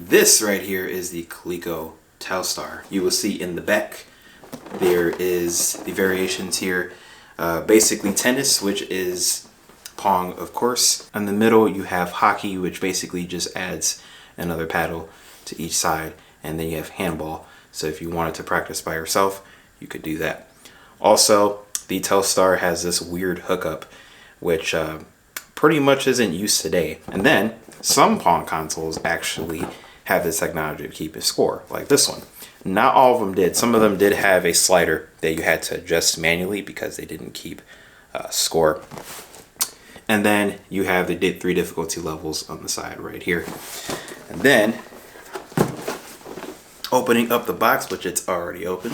This right here is the Coleco Telstar. You will see in the back there is the variations here. Basically tennis, which is Pong, of course. In the middle you have hockey, which basically just adds another paddle to each side. And then you have handball. So if you wanted to practice by yourself, you could do that. Also, the Telstar has this weird hookup, which pretty much isn't used today. And then some Pong consoles actually have this technology to keep a score, like this one. Not all of them did. Some of them did have a slider that you had to adjust manually because they didn't keep score. And then you have the 3 difficulty levels on the side right here. And then opening up the box, which it's already open,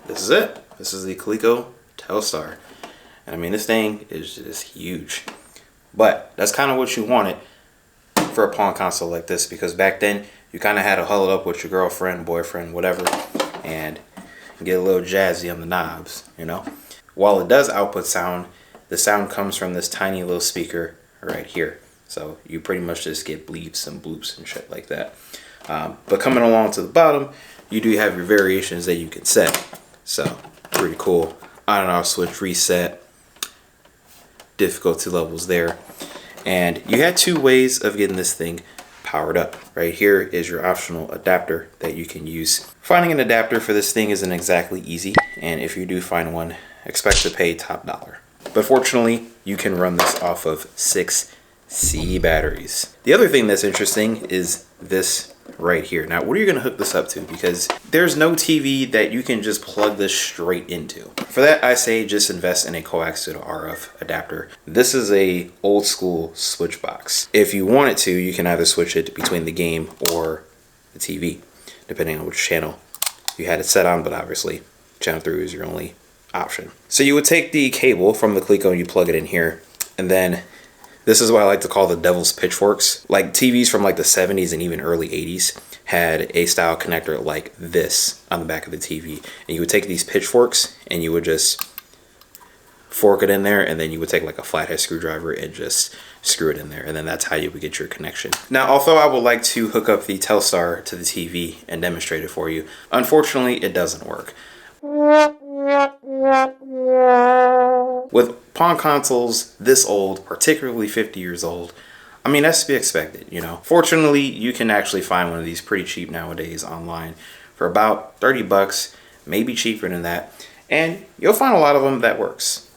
this is it. This is the Coleco Telstar. And I mean, this thing is just huge. But that's kind of what you wanted for a Pong console like this, because back then you kind of had to huddle up with your girlfriend, boyfriend, whatever, and get a little jazzy on the knobs, you know. While it does output sound, the sound comes from this tiny little speaker right here. So you pretty much just get bleeps and bloops and shit like that. But coming along to the bottom, you do have your variations that you can set. So pretty cool. On and off switch, reset, difficulty levels there. And you had 2 ways of getting this thing powered up. Right here is your optional adapter that you can use. Finding an adapter for this thing isn't exactly easy, and if you do find one, expect to pay top dollar. But fortunately, you can run this off of 6C batteries. The other thing that's interesting is this right here. Now, what are you going to hook this up to? Because there's no TV that you can just plug this straight into. For that, I say just invest in a coax to RF adapter. This is a old school switch box. If you wanted to, you can either switch it between the game or the TV, depending on which channel you had it set on, but obviously channel 3 is your only option. So you would take the cable from the Coleco and you plug it in here, and then this is what I like to call the devil's pitchforks. Like TVs from like the 70s and even early 80s had a style connector like this on the back of the TV. And you would take these pitchforks and you would just fork it in there, and then you would take like a flathead screwdriver and just screw it in there. And then that's how you would get your connection. Now, although I would like to hook up the Telstar to the TV and demonstrate it for you, unfortunately it doesn't work. With Pong consoles this old, particularly 50 years old, I mean, that's to be expected, you know. Fortunately, you can actually find one of these pretty cheap nowadays online for about 30 bucks, maybe cheaper than that, and you'll find a lot of them that works.